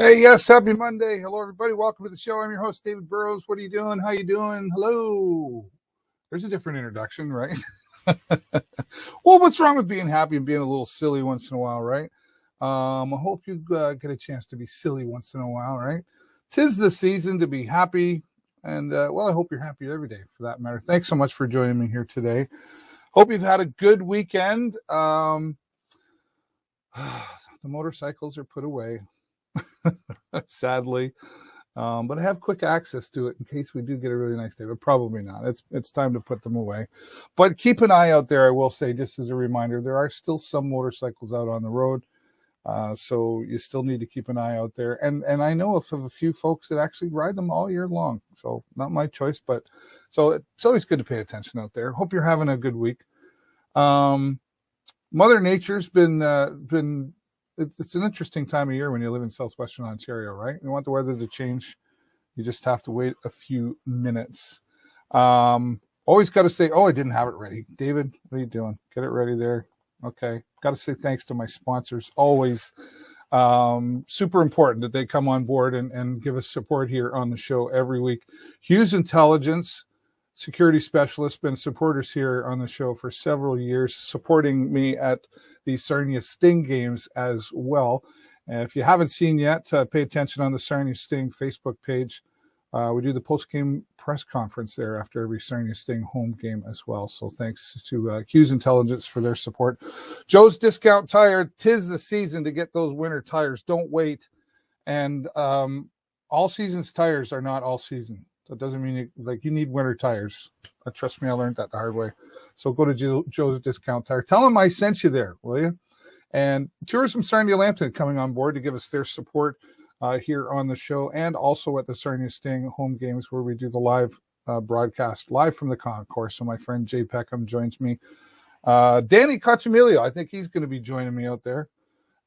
Hey, yes, happy Monday. Hello, everybody. Welcome to the show. I'm your host, David Burrows. What are you doing? How you doing? Hello. There's a different introduction, right? Well, what's wrong with being happy and being a little silly once in a while, right? I hope you get a chance to be silly once in a while, right? 'Tis the season to be happy, and well, I hope you're happy every day, for that matter. Thanks so much for joining me here today. Hope you've had a good weekend. The motorcycles are put away. Sadly, but I have quick access to it in case we do get a really nice day, but probably not. It's time to put them away. But keep an eye out there. I will say, just as a reminder, there are still some motorcycles out on the road, so you still need to keep an eye out there. And I know of a few folks that actually ride them all year long, so not my choice, but so it's always good to pay attention out there. Hope you're having a good week. Mother Nature's been it's an interesting time of year when you live in southwestern Ontario, right? You want the weather to change, you just have to wait a few minutes. Always got to say, I didn't have it ready. David, what are you doing? Get it ready there. Okay. Got to say thanks to my sponsors. Always super important that they come on board and give us support here on the show every week. Hughes Intelligence, security specialists, been supporters here on the show for several years, supporting me at the Sarnia Sting games as well. And if you haven't seen yet, pay attention on the Sarnia Sting Facebook page. We do the post-game press conference there after every Sarnia Sting home game as well. So thanks to Hughes Intelligence for their support. Joe's Discount Tire, 'tis the season to get those winter tires. Don't wait. And all season's tires are not all season. That doesn't mean you need winter tires. Trust me, I learned that the hard way. So go to Joe's Discount Tire. Tell them I sent you there, will you? And Tourism Sarnia-Lambton coming on board to give us their support here on the show, and also at the Sarnia Sting home games where we do the live broadcast, live from the concourse. So my friend Jay Peckham joins me. Danny Cochamilio, I think he's going to be joining me out there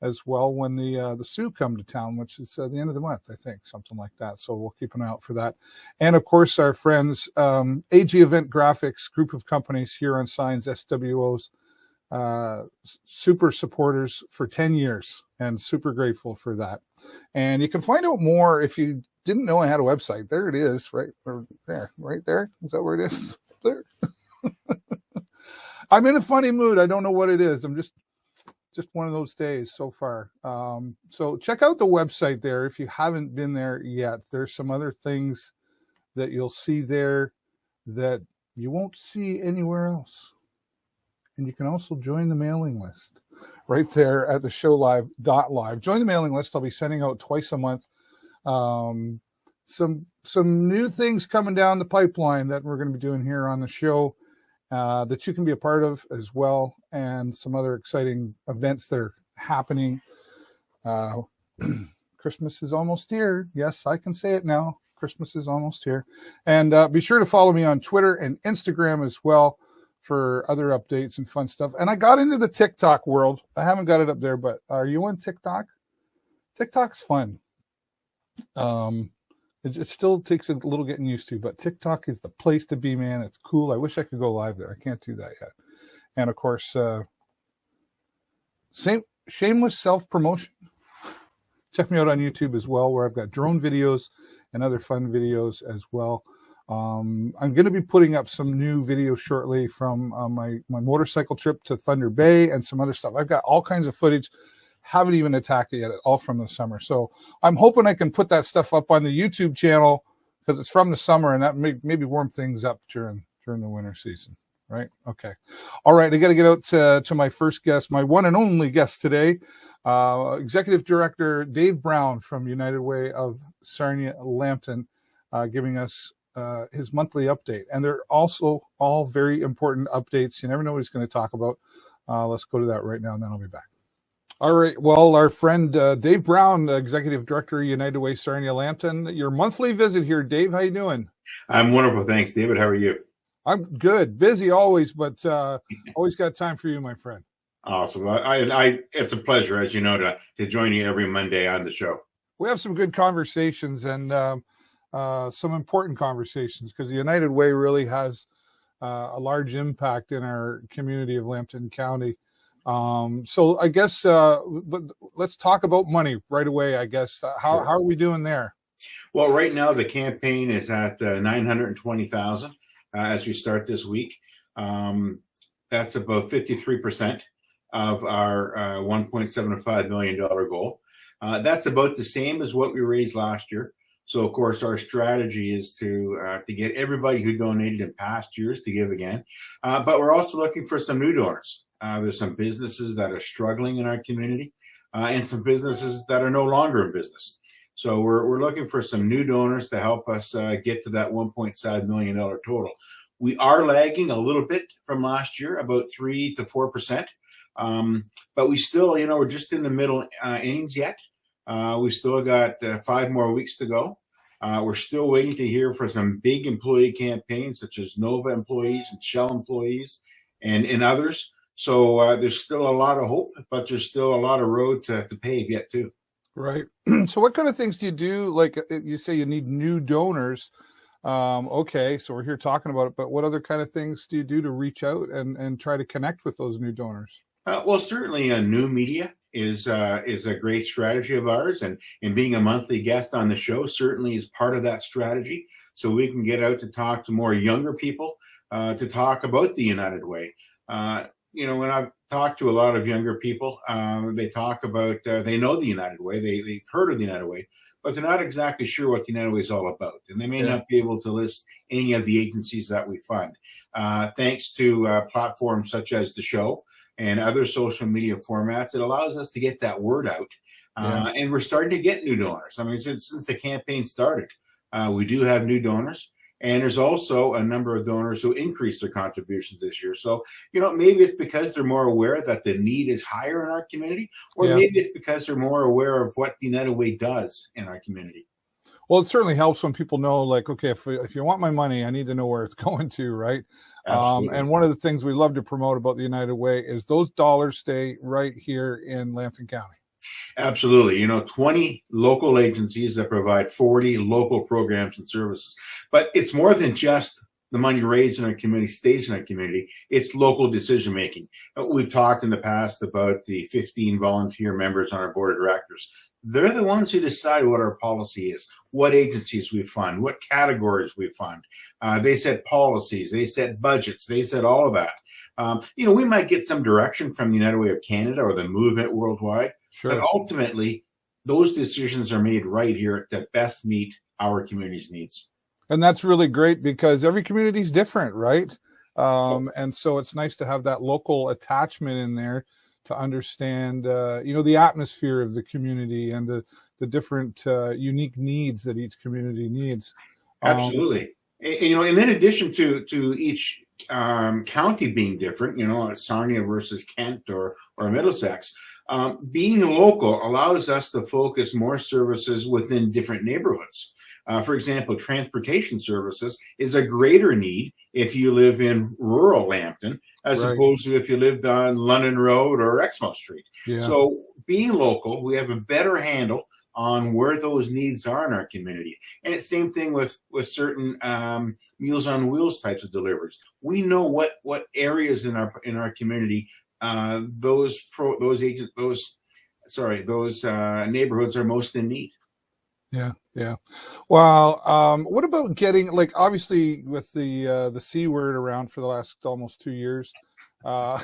as well when the Sioux come to town, which is the end of the month, I think, something like that. So we'll keep an eye out for that. And, of course, our friends, AG Event Graphics, group of companies here on Signs, SWOs, super supporters for 10 years, and super grateful for that. And you can find out more if you didn't know I had a website. There it is, right there. Is that where it is? There. I'm in a funny mood. I don't know what it is. I'm just one of those days so far. So check out the website there if you haven't been there yet. There's some other things that you'll see there that you won't see anywhere else. And you can also join the mailing list right there at the showlive.live. Join the mailing list. I'll be sending out twice a month some new things coming down the pipeline that we're going to be doing here on the show. That you can be a part of as well, and some other exciting events that are happening. Christmas is almost here. Yes, I can say it now. Christmas is almost here. And be sure to follow me on Twitter and Instagram as well for other updates and fun stuff. And I got into the TikTok world. I haven't got it up there, but are you on TikTok? TikTok's fun. It still takes a little getting used to, but TikTok is the place to be, man. It's cool. I wish I could go live there. I can't do that yet. And, of course, shameless self-promotion. Check me out on YouTube as well, where I've got drone videos and other fun videos as well. I'm going to be putting up some new videos shortly from my motorcycle trip to Thunder Bay and some other stuff. I've got all kinds of footage. Haven't even attacked it yet, all from the summer. So I'm hoping I can put that stuff up on the YouTube channel because it's from the summer, and that maybe warm things up during the winter season, right? Okay. All right, I got to get out to my first guest, my one and only guest today, Executive Director Dave Brown from United Way of Sarnia-Lambton, giving us his monthly update. And they're also all very important updates. You never know what he's going to talk about. Let's go to that right now, and then I'll be back. All right. Well, our friend Dave Brown, Executive Director, United Way Sarnia-Lambton, your monthly visit here. Dave, how you doing? I'm wonderful. Thanks, David. How are you? I'm good. Busy always, but always got time for you, my friend. Awesome. It's a pleasure, as you know, to join you every Monday on the show. We have some good conversations and some important conversations because the United Way really has a large impact in our community of Lambton County. So I guess, but let's talk about money right away, I guess. How are we doing there? Well, right now the campaign is at 920,000 as we start this week. That's about 53% of our $1.75 million goal. That's about the same as what we raised last year. So, of course, our strategy is to get everybody who donated in past years to give again. But we're also looking for some new donors. There's some businesses that are struggling in our community and some businesses that are no longer in business. So we're looking for some new donors to help us get to that $1.7 million total. We are lagging a little bit from last year, about 3 to 4%. But we still, we're just in the middle innings yet. We've still got 5 more weeks to go. We're still waiting to hear for some big employee campaigns, such as Nova employees and Shell employees and others. So there's still a lot of hope, but there's still a lot of road to pave yet too. Right. So what kind of things do you do? Like you say you need new donors. Okay, so we're here talking about it, but what other kind of things do you do to reach out and try to connect with those new donors? Well, certainly new media is a great strategy of ours, and being a monthly guest on the show certainly is part of that strategy. So we can get out to talk to more younger people to talk about the United Way. When I've talked to a lot of younger people, they talk about, they know the United Way, they've heard of the United Way, but they're not exactly sure what the United Way is all about. And they may not be able to list any of the agencies that we fund. Thanks to platforms such as the show and other social media formats, it allows us to get that word out. And we're starting to get new donors. I mean, since the campaign started, we do have new donors. And there's also a number of donors who increased their contributions this year. So, maybe it's because they're more aware that the need is higher in our community, or maybe it's because they're more aware of what the United Way does in our community. Well, it certainly helps when people know, like, okay, if you want my money, I need to know where it's going to, right? And one of the things we love to promote about the United Way is those dollars stay right here in Lambton County. Absolutely. 20 local agencies that provide 40 local programs and services. But it's more than just the money raised in our community stays in our community. It's local decision making. We've talked in the past about the 15 volunteer members on our board of directors. They're the ones who decide what our policy is, what agencies we fund, what categories we fund. They set policies, they set budgets, they set all of that. We might get some direction from the United Way of Canada or the movement worldwide. Sure. But ultimately, those decisions are made right here that best meet our community's needs. And that's really great because every community is different, right? And so it's nice to have that local attachment in there to understand, the atmosphere of the community and the different unique needs that each community needs. Absolutely. And in addition to each county being different, Sarnia versus Kent or Middlesex, being local allows us to focus more services within different neighborhoods. For example, transportation services is a greater need if you live in rural Lambton as opposed to if you lived on London Road or Exmouth Street. Yeah. So being local, we have a better handle on where those needs are in our community. And it's the same thing with certain Meals on Wheels types of deliveries. We know what areas in our community those neighborhoods are most in need. Yeah. Well, what about getting, like, obviously with the C word around for the last almost 2 years, or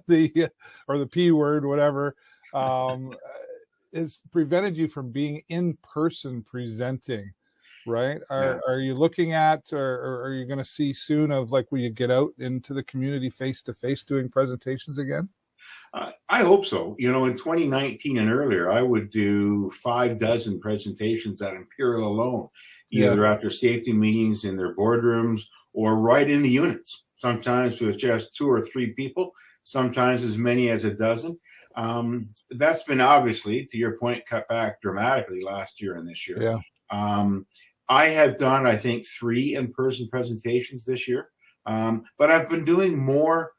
the P word, whatever, has prevented you from being in person presenting, right? Are you looking at, or are you going to see soon of, like, will you get out into the community face to face doing presentations again? I hope so. In 2019 and earlier, I would do 6 presentations at Imperial alone, either after safety meetings in their boardrooms or right in the units, sometimes with just 2 or 3 people, sometimes as many as a dozen. That's been, obviously, to your point, cut back dramatically last year and this year. I have done, I think, 3 in-person presentations this year, but I've been doing more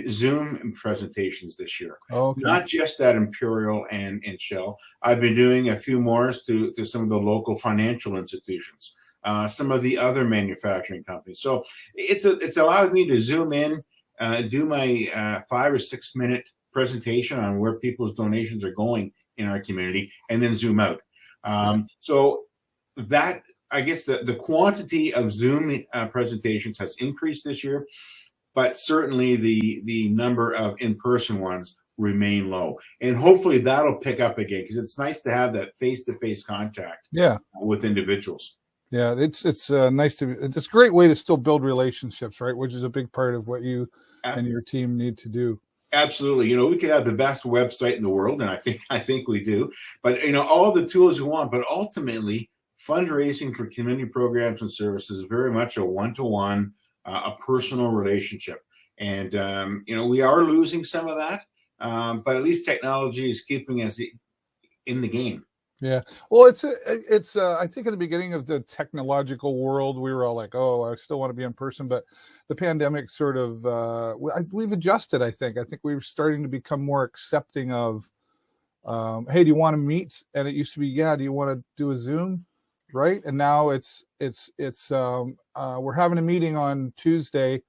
Zoom presentations this year. Not just at Imperial and Shell. I've been doing a few more to some of the local financial institutions, some of the other manufacturing companies. So it's allowed me to zoom in, do my 5 or 6 minute presentation on where people's donations are going in our community and then Zoom out. So that, I guess the quantity of Zoom presentations has increased this year, but certainly the number of in-person ones remain low. And hopefully that'll pick up again, because it's nice to have that face-to-face contact with individuals. Yeah, it's nice it's a great way to still build relationships, right? Which is a big part of what you and your team need to do. Absolutely. You know, we could have the best website in the world, and I think we do, but you know, all the tools you want, but ultimately fundraising for community programs and services is very much a one-to-one, a personal relationship. And you know, we are losing some of that, but at least technology is keeping us in the game. Yeah. Well, it's I think at the beginning of the technological world, we were all like, oh, I still want to be in person. But the pandemic sort of, we've adjusted, I think. I think we're starting to become more accepting of, hey, do you want to meet? And it used to be, yeah, do you want to do a Zoom? Right. And now it's we're having a meeting on Tuesday.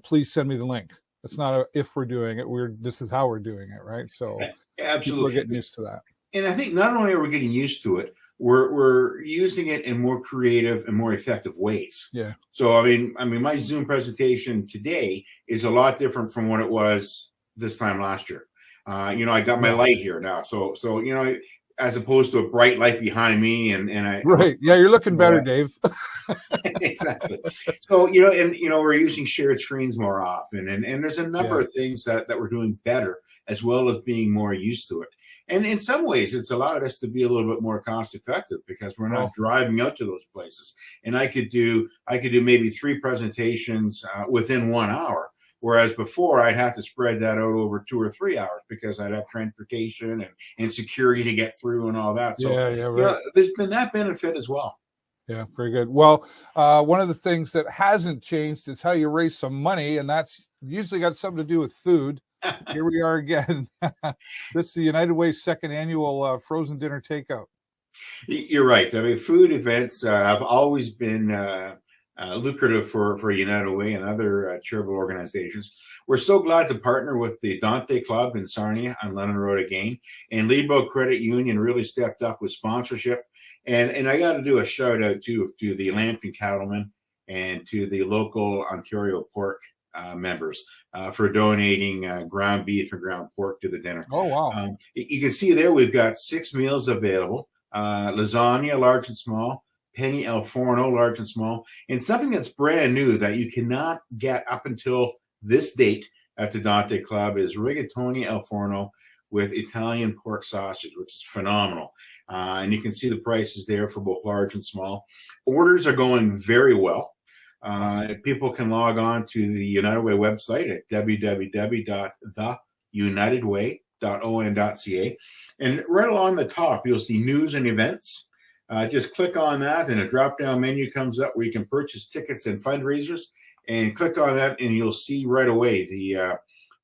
Please send me the link. It's not if we're doing it, this is how we're doing it. Right. So absolutely, we're getting used to that. And I think not only are we getting used to it, we're using it in more creative and more effective ways. Yeah. So I mean, my Zoom presentation today is a lot different from what it was this time last year. You know, I got my light here now, so you know, as opposed to a bright light behind me, and I yeah, you're looking better, Dave. Exactly. So you know, and you know, we're using shared screens more often, and there's a number of things that we're doing better, as well as being more used to it. And in some ways, it's allowed us to be a little bit more cost effective, because we're not driving out to those places. And I could do maybe 3 presentations within 1 hour, whereas before I'd have to spread that out over 2 or 3 hours, because I'd have transportation and security to get through and all that. So right. You know, there's been that benefit as well. Yeah, very good. Well, one of the things that hasn't changed is how you raise some money, and that's usually got something to do with food. Here we are again. This is the United Way second annual frozen dinner takeout. You're right. I mean, food events have always been lucrative for United Way and other charitable organizations. We're so glad to partner with the Dante Club in Sarnia on Lennon Road again. And Leadboat Credit Union really stepped up with sponsorship. And I got to do a shout out to the Lambton Cattlemen and to the local Ontario Pork members for donating ground beef and ground pork to the dinner. Oh, wow. You can see there we've got 6 meals available. Lasagna, large and small. Penny al forno, large and small. And something that's brand new that you cannot get up until this date at the Dante Club is rigatoni al forno with Italian pork sausage, which is phenomenal. And you can see the prices there for both large and small. Orders are going very well. People can log on to the United Way website at www.theunitedway.on.ca. And right along the top, you'll see news and events. Just click on that, and a drop-down menu comes up where you can purchase tickets and fundraisers. And click on that, and you'll see right away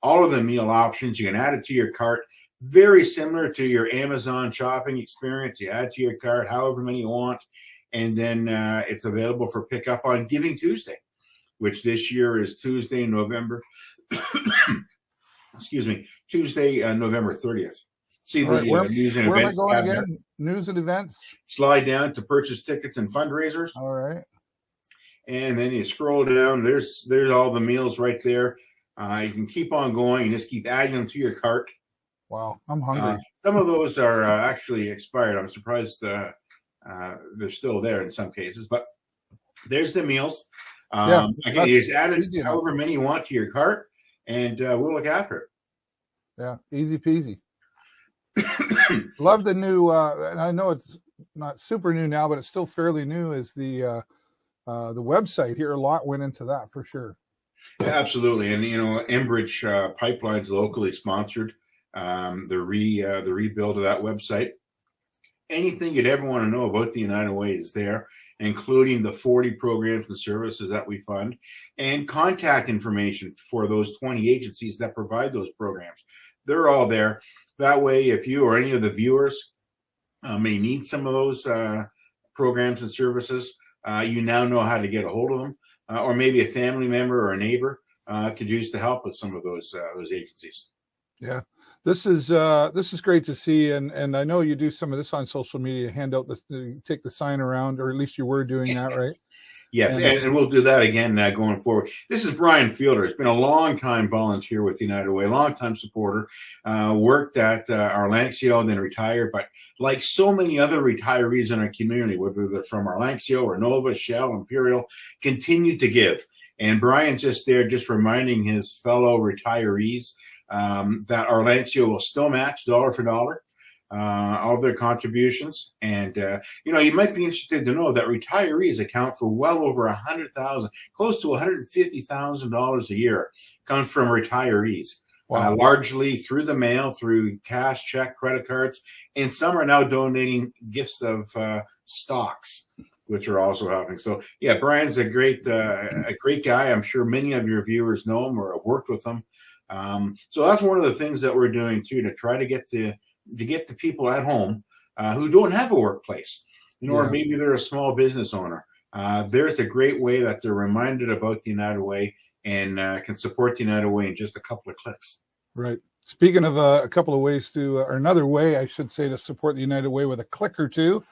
all of the meal options. You can add it to your cart. Very similar to your Amazon shopping experience. You add to your cart however many you want. And then it's available for pickup on Giving Tuesday, which this year is Tuesday, November. Excuse me, Tuesday, November 30th. See the news and events. Where am I going again? News and events. Slide down to purchase tickets and fundraisers. All right. And then you scroll down. There's all the meals right there. You can keep on going and just keep adding them to your cart. Wow, I'm hungry. Some of those are actually expired. I'm surprised. They're still there in some cases, but there's the meals. Again, you just add it however many you want to your cart, and we'll look after it. Yeah, easy peasy. Love the new, and I know it's not super new now, but it's still fairly new, is the website here. A lot went into that for sure. Yeah, absolutely. And, you know, Enbridge Pipeline's locally sponsored the rebuild of that website. Anything you'd ever want to know about the United Way is there, including the 40 programs and services that we fund, and contact information for those 20 agencies that provide those programs. They're all there. That way, if you or any of the viewers may need some of those programs and services, you now know how to get a hold of them, or maybe a family member or a neighbor could use to help with some of those agencies. Yeah, this is great to see, and I know you do some of this on social media. Hand out take the sign around, or at least you were doing that, right? Yes, and we'll do that again going forward. This is Brian Fielder. He's been a long-time volunteer with United Way, long-time supporter, worked at Arlanxio and then retired. But like so many other retirees in our community, whether they're from Arlanxio or Nova, Shell, Imperial, continue to give. And Brian's just there just reminding his fellow retirees that Arlanxio will still match dollar for dollar all of their contributions. And, you might be interested to know that retirees account for well over $100,000, close to $150,000 a year comes from retirees. Wow. Largely through the mail, through cash, check, credit cards, and some are now donating gifts of stocks, which are also happening. So, yeah, Brian's a great guy. I'm sure many of your viewers know him or have worked with him. So that's one of the things that we're doing too, to try to get to people at home who don't have a workplace, or maybe they're a small business owner. There's a great way that they're reminded about the United Way and can support the United Way in just a couple of clicks. Right. Speaking of a couple of ways to, or another way, I should say, to support the United Way with a click or two,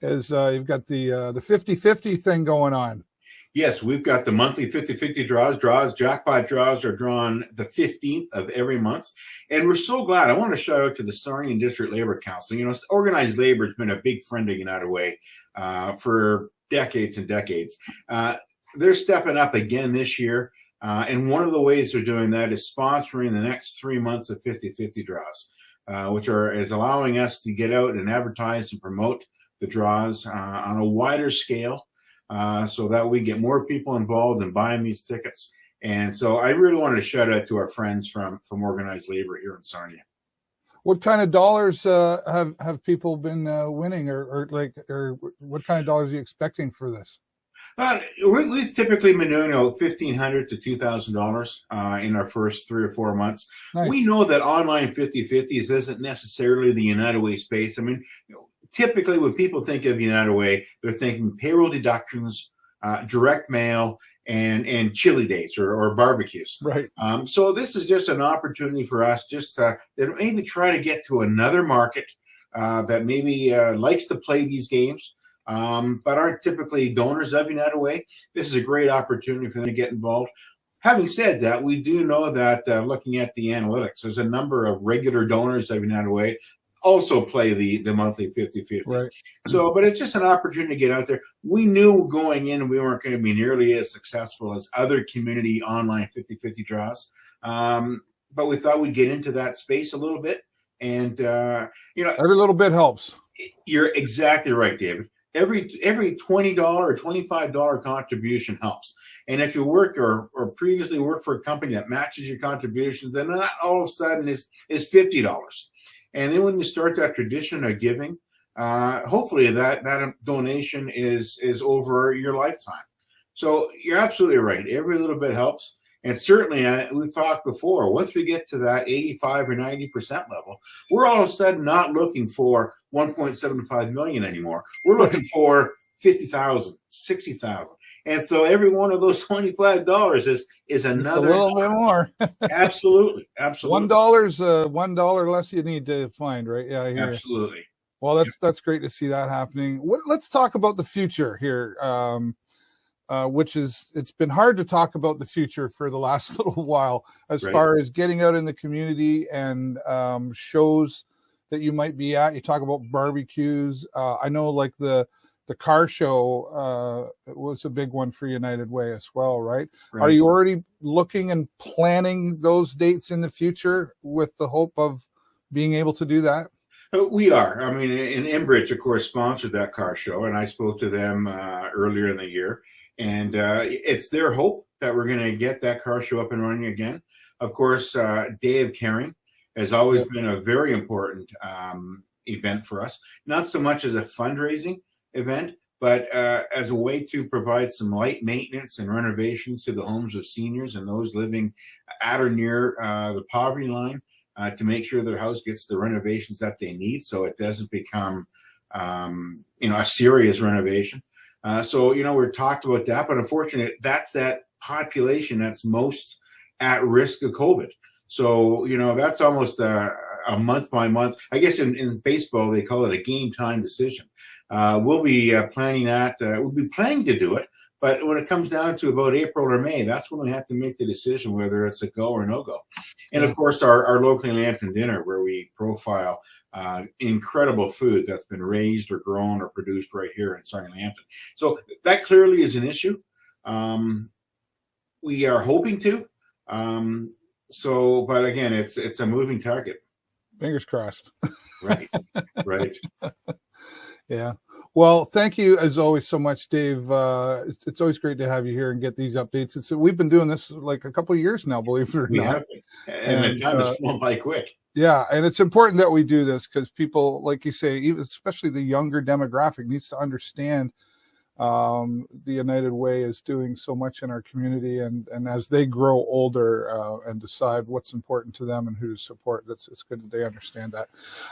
is you've got the 50-50 thing going on. Yes, we've got the monthly 50-50 draws. Jackpot draws are drawn the 15th of every month. And we're so glad. I want to shout out to the Sarnia District Labor Council. Organized labor has been a big friend of United Way for decades and decades. They're stepping up again this year. And one of the ways they're doing that is sponsoring the next 3 months of 50-50 draws, which is allowing us to get out and advertise and promote the draws on a wider scale. So that we get more people involved in buying these tickets. And so I really wanted to shout out to our friends from organized labor here in Sarnia. What kind of dollars have people been winning, or what kind of dollars are you expecting for this? We've typically been doing $1,500 to $2,000 in our first 3 or 4 months. Nice. We know that online 50-50s isn't necessarily the United Way space. I mean, typically, when people think of United Way, they're thinking payroll deductions, direct mail, and chili dates or barbecues. Right. So this is just an opportunity for us just to maybe try to get to another market that maybe likes to play these games, but aren't typically donors of United Way. This is a great opportunity for them to get involved. Having said that, we do know that looking at the analytics, there's a number of regular donors of United Way also play the monthly 50-50. Right. So, but it's just an opportunity to get out there. We knew going in we weren't going to be nearly as successful as other community online 50-50 draws. But we thought we'd get into that space a little bit. And, every little bit helps. You're exactly right, David. Every $20 or $25 contribution helps. And if you work or previously worked for a company that matches your contributions, then that all of a sudden is $50. And then when you start that tradition of giving, hopefully that donation is over your lifetime. So you're absolutely right. Every little bit helps. And certainly, we've talked before, once we get to that 85 or 90% level, we're all of a sudden not looking for 1.75 million anymore. We're looking for 50,000, 60,000. And so every one of those $25 is another. It's a little bit more. Absolutely. $1 less you need to find, right? Yeah, I hear absolutely. You. Well, that's great to see that happening. Let's talk about the future here, which is, it's been hard to talk about the future for the last little while as far as getting out in the community and shows that you might be at. You talk about barbecues. I know like the car show was a big one for United Way as well, right? Are you already looking and planning those dates in the future with the hope of being able to do that? We are. I mean, in Enbridge, of course, sponsored that car show, and I spoke to them earlier in the year. And it's their hope that we're going to get that car show up and running again. Of course, Day of Caring has always been a very important event for us, not so much as a fundraising event, but as a way to provide some light maintenance and renovations to the homes of seniors and those living at or near the poverty line to make sure their house gets the renovations that they need so it doesn't become a serious renovation. So, we're talked about that, but unfortunately, that's that population that's most at risk of COVID. So, that's almost a month by month. I guess in baseball, they call it a game time decision. We'll be planning that. We'll be planning to do it. But when it comes down to about April or May, that's when we have to make the decision whether it's a go or no go. And of course, our locally Lambton dinner, where we profile incredible food that's been raised or grown or produced right here in Sarnia-Lambton. So that clearly is an issue. We are hoping to. But again, it's a moving target. Fingers crossed. Right. Right. Yeah. Well, thank you as always so much, Dave. It's always great to have you here and get these updates. We've been doing this like a couple of years now, believe it or not. And the time has flown by quick. Yeah, and it's important that we do this because people, like you say, even especially the younger demographic, needs to understand the United Way is doing so much in our community, and as they grow older and decide what's important to them and who to support, it's good that they understand that.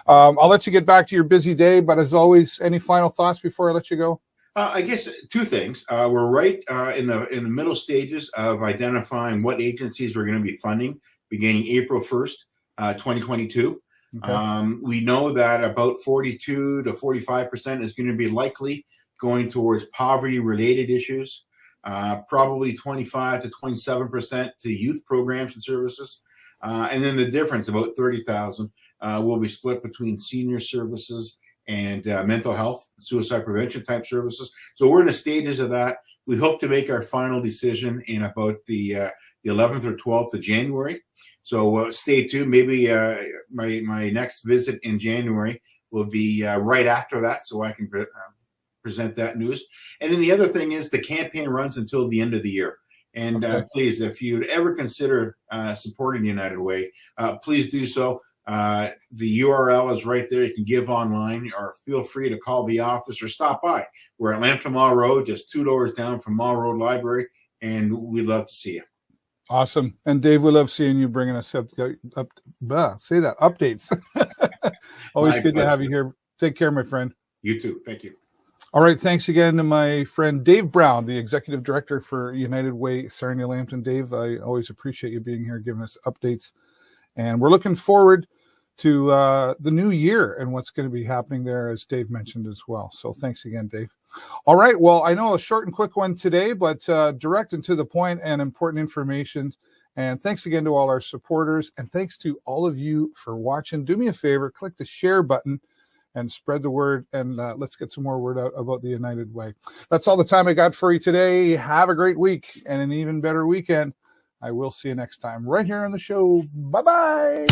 I'll let you get back to your busy day, but as always, any final thoughts before I let you go? I guess two things. We're right in the middle stages of identifying what agencies we're going to be funding beginning April 1st, 2022. Okay. We know that about 42 to 45% is going to be likely going towards poverty-related issues, probably 25 to 27% to youth programs and services, and then the difference, about 30,000, will be split between senior services and mental health, suicide prevention type services. So we're in the stages of that. We hope to make our final decision in about the 11th or 12th of January. So stay tuned. Maybe my next visit in January will be right after that, so I can present that news. And then the other thing is the campaign runs until the end of the year. And please, if you'd ever consider supporting the United Way, please do so. The URL is right there. You can give online, or feel free to call the office or stop by. We're at Lambton Mall Road, just 2 doors down from Mall Road Library, and we'd love to see you. Awesome. And Dave, we love seeing you bringing us updates. Always good to have you here. Take care, my friend. You too. Thank you. All right. Thanks again to my friend Dave Brown, the Executive Director for United Way Sarnia-Lambton. Dave, I always appreciate you being here, giving us updates. And we're looking forward to the new year and what's going to be happening there, as Dave mentioned as well. So thanks again, Dave. All right. Well, I know a short and quick one today, but direct and to the point and important information. And thanks again to all our supporters. And thanks to all of you for watching. Do me a favor, click the share button and spread the word. And let's get some more word out about the United Way. That's all the time I got for you today. Have a great week and an even better weekend. I will see you next time right here on the show. Bye-bye.